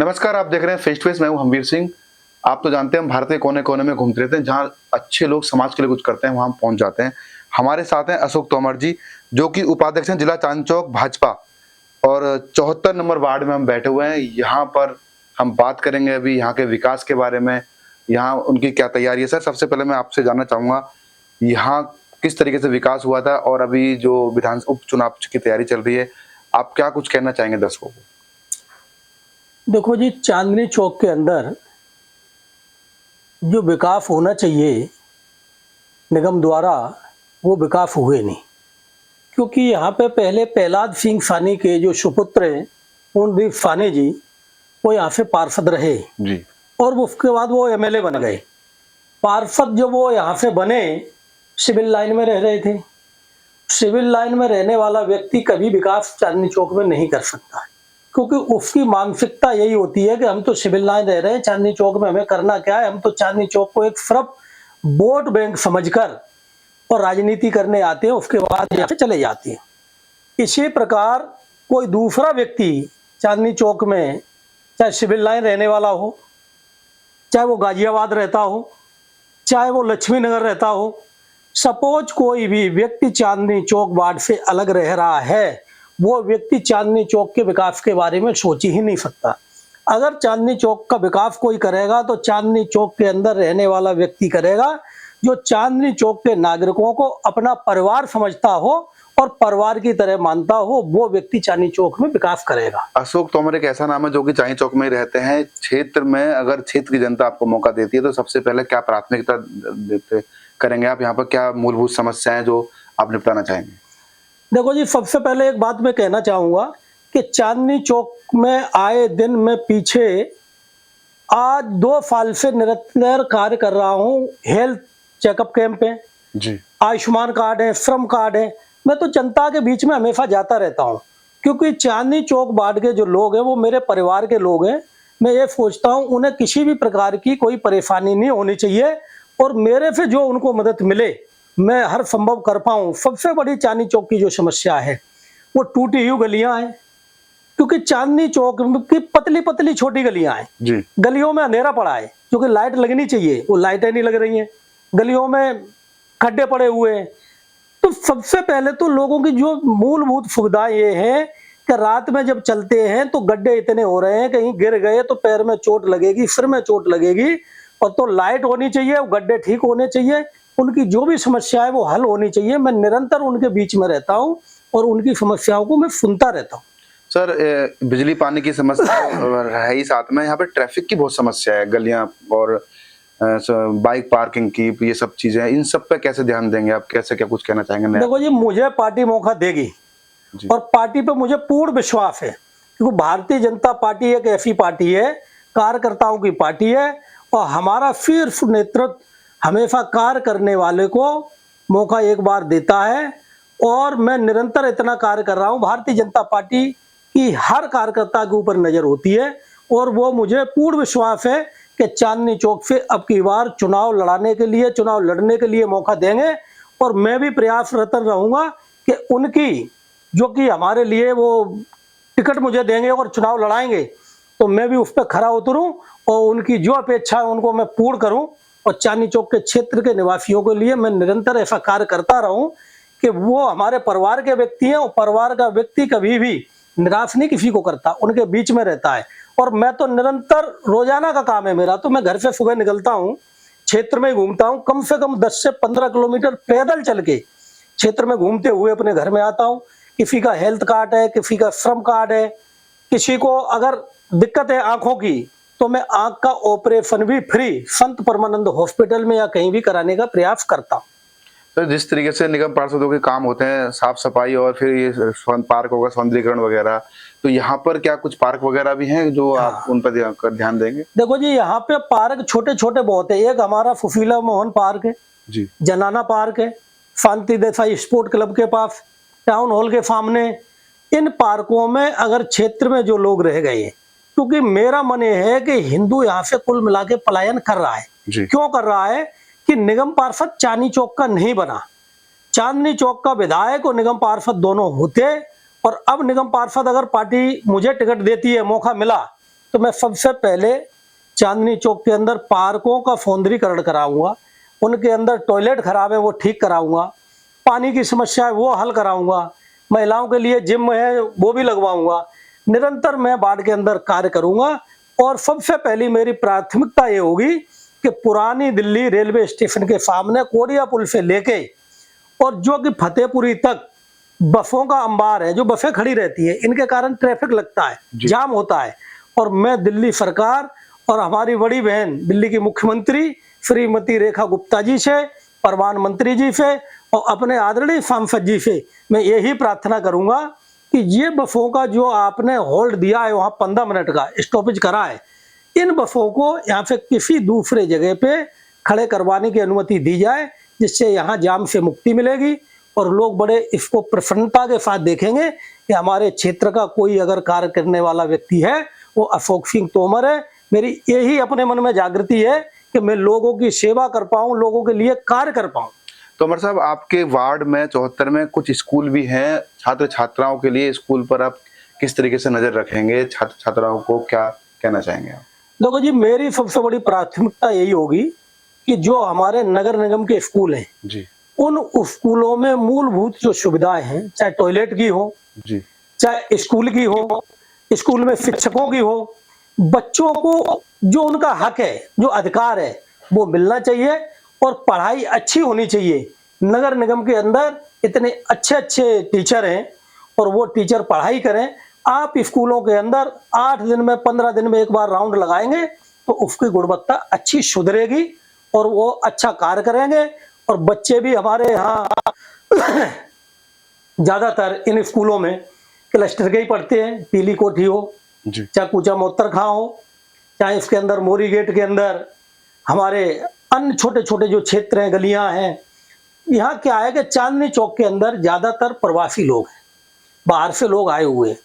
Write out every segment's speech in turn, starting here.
नमस्कार, आप देख रहे हैं फेस टू फेस। मैं हूं हमवीर सिंह। आप तो जानते हैं हम भारत के कोने कोने में घूमते रहते हैं, जहां अच्छे लोग समाज के लिए कुछ करते हैं वहां हम पहुंच जाते हैं। हमारे साथ हैं अशोक तोमर जी, जो कि उपाध्यक्ष हैं जिला चांदचौक भाजपा, और 74 नंबर वार्ड में हम बैठे हुए हैं। यहाँ पर हम बात करेंगे अभी यहाँ के विकास के बारे में, यहाँ उनकी क्या तैयारी है। सर, सबसे पहले मैं आपसे जानना चाहूंगा, यहाँ किस तरीके से विकास हुआ था और अभी जो विधान उपचुनाव की तैयारी चल रही है, आप क्या कुछ कहना चाहेंगे दर्शकों को? देखो जी, चांदनी चौक के अंदर जो विकास होना चाहिए निगम द्वारा, वो विकास हुए नहीं। क्योंकि यहाँ पे पहले प्रहलाद सिंह सानी के जो सुपुत्र हैं पूर्णदीप सानी जी, वो यहाँ से पार्षद रहे जी। और उसके बाद वो एमएलए बन गए। पार्षद जब वो यहाँ से बने, सिविल लाइन में रह रहे थे। सिविल लाइन में रहने वाला व्यक्ति कभी विकास चांदनी चौक में नहीं कर सकता है, क्योंकि उसकी मानसिकता यही होती है कि हम तो सिविल लाइन रह रहे हैं, चांदनी चौक में हमें करना क्या है। हम तो चांदनी चौक को एक सिर्फ वोट बैंक समझकर और राजनीति करने आते हैं, उसके बाद यहाँ से चले जाते हैं। इसी प्रकार कोई दूसरा व्यक्ति चांदनी चौक में, चाहे सिविल लाइन रहने वाला हो, चाहे वो गाजियाबाद रहता हो, चाहे वो लक्ष्मी नगर रहता हो, सपोज कोई भी व्यक्ति चांदनी चौक वार्ड से अलग रह रहा है, वो व्यक्ति चांदनी चौक के विकास के बारे में सोच ही नहीं सकता। अगर चांदनी चौक का विकास कोई करेगा तो चांदनी चौक के अंदर रहने वाला व्यक्ति करेगा, जो चांदनी चौक के नागरिकों को अपना परिवार समझता हो और परिवार की तरह मानता हो, वो व्यक्ति चांदनी चौक में विकास करेगा। अशोक तोमर एक ऐसा नाम है जो कि चांदनी चौक में ही रहते हैं। क्षेत्र में अगर क्षेत्र की जनता आपको मौका देती है तो सबसे पहले क्या प्राथमिकता देते करेंगे आप? यहाँ पर क्या मूलभूत समस्याएं जो आप निपटाना चाहेंगे? देखो जी, सबसे पहले एक बात मैं कहना चाहूँगा कि चांदनी चौक में आए दिन मैं पीछे आज 2 साल से निरंतर कार्य कर रहा हूँ। हेल्थ चेकअप कैंप है जी, आयुष्मान कार्ड है, श्रम कार्ड है। मैं तो जनता के बीच में हमेशा जाता रहता हूँ, क्योंकि चांदनी चौक वार्ड के जो लोग हैं वो मेरे परिवार के लोग हैं। मैं ये सोचता हूँ उन्हें किसी भी प्रकार की कोई परेशानी नहीं होनी चाहिए, और मेरे से जो उनको मदद मिले मैं हर संभव कर पाऊँ। सबसे बड़ी चांदनी चौक की जो समस्या है वो टूटी हुई गलियां हैं, क्योंकि चांदनी चौक की पतली पतली छोटी गलियां हैं जी। गलियों में अंधेरा पड़ा है, क्योंकि लाइट लगनी चाहिए, वो लाइटें नहीं लग रही हैं। गलियों में खड्डे पड़े हुए हैं। तो सबसे पहले तो लोगों की जो मूलभूत सुविधा ये है कि रात में जब चलते हैं तो गड्ढे इतने हो रहे हैं, कहीं गिर गए तो पैर में चोट लगेगी, सिर में चोट लगेगी, और तो लाइट होनी चाहिए, गड्ढे ठीक होने चाहिए, उनकी जो भी समस्या है वो हल होनी चाहिए। मैं निरंतर उनके बीच में रहता हूँ और उनकी समस्याओं को मैं सुनता रहता हूँ। सर, बिजली पानी की समस्या है ही, साथ में यहाँ पे ट्रैफिक की बहुत समस्या है, गलियां और बाइक पार्किंग की, ये सब चीजें, इन सब पे कैसे ध्यान देंगे आप? कैसे क्या कुछ कहना चाहेंगे? देखो जी, मुझे पार्टी मौका देगी और पार्टी पे मुझे पूर्ण विश्वास है, क्योंकि भारतीय जनता पार्टी एक ऐसी पार्टी है, कार्यकर्ताओं की पार्टी है, और हमारा शीर्ष नेतृत्व हमेशा कार्य करने वाले को मौका एक बार देता है। और मैं निरंतर इतना कार्य कर रहा हूँ, भारतीय जनता पार्टी की हर कार्यकर्ता के ऊपर नजर होती है, और वो मुझे पूर्ण विश्वास है कि चांदनी चौक से अब की बार चुनाव लड़ने के लिए मौका देंगे। और मैं भी प्रयासरत रहूंगा कि उनकी जो कि हमारे लिए वो टिकट मुझे देंगे और चुनाव लड़ाएंगे, तो मैं भी उस पर खरा उतरूं और उनकी जो अपेक्षा है उनको मैं पूर्ण करूं। और चांदनी चौक के क्षेत्र के निवासियों के लिए मैं निरंतर ऐसा कार्य करता रहूं कि वो हमारे परिवार के व्यक्ति हैं, और परिवार का व्यक्ति कभी भी निराश नहीं किसी को करता, उनके बीच में रहता है। और मैं तो निरंतर, रोजाना का काम है मेरा, तो मैं घर से सुबह निकलता हूँ, क्षेत्र में घूमता हूँ, कम से कम 10 से 15 किलोमीटर पैदल चल के क्षेत्र में घूमते हुए अपने घर में आता हूँ। किसी का हेल्थ कार्ड है, किसी का श्रम कार्ड है, किसी को अगर दिक्कत है आंखों की, तो मैं आंख का ऑपरेशन भी फ्री संत परमानंद हॉस्पिटल में या कहीं भी कराने का प्रयास करता हूँ। सर, जिस तरीके से निगम पार्षदों के काम होते हैं, साफ सफाई और फिर ये पार्क होगा, सौंदर्यीकरण वगैरह, तो यहाँ पर क्या कुछ पार्क वगैरह भी हैं जो आप उन पर ध्यान देंगे? देखो जी, यहाँ पे पार्क छोटे छोटे बहुत है। एक हमारा सुशीला मोहन पार्क है जी, जनाना पार्क है, शांति देसाई स्पोर्ट क्लब के पास, टाउन हॉल के सामने। इन पार्कों में अगर क्षेत्र में जो लोग रह गए, क्योंकि मेरा मन ये है कि हिंदू यहाँ से कुल मिला के पलायन कर रहा है। क्यों कर रहा है कि निगम पार्षद चांदनी चौक का नहीं बना। चांदनी चौक का विधायक और निगम पार्षद दोनों होते, और अब निगम पार्षद अगर पार्टी मुझे टिकट देती है, मौका मिला, तो मैं सबसे पहले चांदनी चौक के अंदर पार्कों का सौंदर्यीकरण कराऊंगा, उनके अंदर टॉयलेट खराब है वो ठीक कराऊंगा, पानी की समस्या है वो हल कराऊंगा, महिलाओं के लिए जिम है वो भी लगवाऊंगा। निरंतर मैं वार्ड के अंदर कार्य करूंगा और सबसे पहली मेरी प्राथमिकता ये होगी कि पुरानी दिल्ली रेलवे स्टेशन के सामने कोरिया पुल से लेके और जो कि फतेहपुरी तक बसों का अंबार है, जो बसें खड़ी रहती है, इनके कारण ट्रैफिक लगता है, जाम होता है। और मैं दिल्ली सरकार और हमारी बड़ी बहन दिल्ली की मुख्यमंत्री श्रीमती रेखा गुप्ता जी से, प्रधानमंत्री जी से और अपने आदरणीय सांसद जी से मैं यही प्रार्थना करूंगा कि ये बसों का जो आपने होल्ड दिया है, वहाँ 15 मिनट का स्टॉपेज करा है, इन बसों को यहाँ से किसी दूसरे जगह पे खड़े करवाने की अनुमति दी जाए, जिससे यहाँ जाम से मुक्ति मिलेगी और लोग बड़े इसको प्रसन्नता के साथ देखेंगे कि हमारे क्षेत्र का कोई अगर कार्य करने वाला व्यक्ति है वो अशोक सिंह तोमर है। मेरी यही अपने मन में जागृति है कि मैं लोगों की सेवा कर पाऊँ, लोगों के लिए कार्य कर पाऊँ। तोमर साहब, आपके वार्ड में 74 में कुछ स्कूल भी हैं, छात्र छात्राओं के लिए स्कूल पर आप किस तरीके से नजर रखेंगे, छात्र छात्राओं को क्या कहना चाहेंगे आप? देखो जी, मेरी सबसे बड़ी प्राथमिकता यही होगी कि जो हमारे नगर निगम के स्कूल हैं जी, उन स्कूलों में मूलभूत जो सुविधाएं हैं, चाहे टॉयलेट की हो, जी, चाहे स्कूल की हो, स्कूल में शिक्षकों की हो, बच्चों को जो उनका हक है, जो अधिकार है वो मिलना चाहिए और पढ़ाई अच्छी होनी चाहिए। नगर निगम के अंदर इतने अच्छे अच्छे टीचर हैं और वो टीचर पढ़ाई करें। आप स्कूलों के अंदर 8 दिन में 15 दिन में एक बार राउंड लगाएंगे तो उसकी गुणवत्ता अच्छी सुधरेगी और वो अच्छा कार्य करेंगे। और बच्चे भी हमारे यहाँ ज्यादातर इन स्कूलों में क्लस्टर के ही पढ़ते हैं, पीली कोठी हो, चाहे कूचा मोत्तर खां हो, चाहे इसके अंदर मोरी गेट के अंदर हमारे अन्य छोटे छोटे जो क्षेत्र हैं, गलियां हैं। यहाँ क्या है कि चांदनी चौक के अंदर ज्यादातर प्रवासी लोग हैं, बाहर से लोग आए हुए हैं,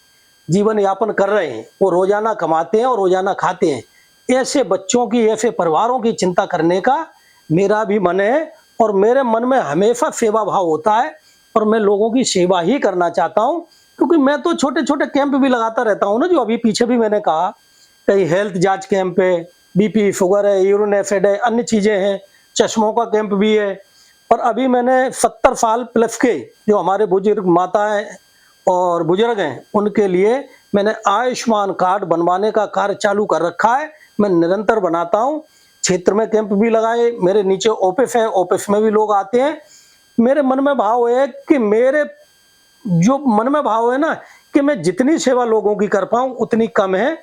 जीवन यापन कर रहे हैं, वो रोजाना कमाते हैं और रोजाना खाते हैं। ऐसे बच्चों की, ऐसे परिवारों की चिंता करने का मेरा भी मन है और मेरे मन में हमेशा सेवा भाव होता है और मैं लोगों की सेवा ही करना चाहता हूँ। क्योंकि मैं तो छोटे छोटे कैंप भी लगाता रहता हूँ ना, जो अभी पीछे भी मैंने कहा, कई हेल्थ जांच कैंप है, बीपी शुगर है, यूरिन एसिड है, अन्य चीजें हैं, चश्मों का कैंप भी है। और अभी मैंने 70 साल प्लस के जो हमारे बुजुर्ग माताएं और बुजुर्ग हैं उनके लिए मैंने आयुष्मान कार्ड बनवाने का कार्य चालू कर रखा है। मैं निरंतर बनाता हूँ, क्षेत्र में कैंप भी लगाए, मेरे नीचे ऑफिस है, ऑफिस में भी लोग आते हैं। मेरे मन में भाव है कि मेरे जो मन में भाव है ना कि मैं जितनी सेवा लोगों की कर पाऊं उतनी कम है,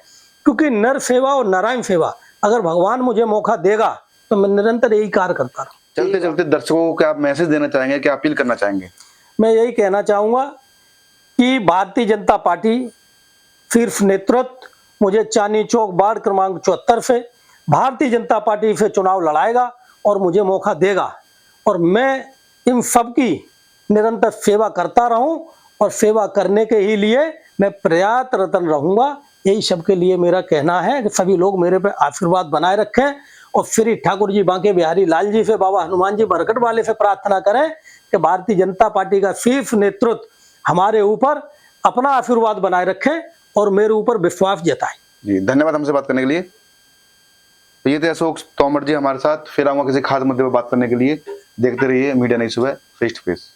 क्योंकि नर सेवा और नारायण सेवा अगर भगवान मुझे मौका देगा तो मैं निरंतर यही कार्य करता रहूं। चलते चलते दर्शकों को क्या मैसेज देना चाहेंगे, क्या अपील करना चाहेंगे? मैं यही कहना चाहूंगा कि भारतीय जनता पार्टी शीर्ष नेतृत्व मुझे चांदनी चौक वार्ड क्रमांक 74 से भारतीय जनता पार्टी से चुनाव लड़ाएगा और मुझे मौका देगा और मैं इन सबकी निरंतर सेवा करता रहूं और सेवा करने के ही लिए मैं प्रयासरत रहूंगा। यही सबके लिए मेरा कहना है कि सभी लोग मेरे पे आशीर्वाद बनाए रखें और श्री ठाकुर जी बांके बिहारी लाल जी से, बाबा हनुमान जी बरकट वाले से प्रार्थना करें कि भारतीय जनता पार्टी का शीर्ष नेतृत्व हमारे ऊपर अपना आशीर्वाद बनाए रखें और मेरे ऊपर विश्वास जताए। जी, धन्यवाद हमसे बात करने के लिए। तो ये थे अशोक तोमर जी हमारे साथ। फिर आऊंगा किसी खास मुद्दे पर बात करने के लिए। देखते रहिए मीडिया नई सुबह फेस टू फेस।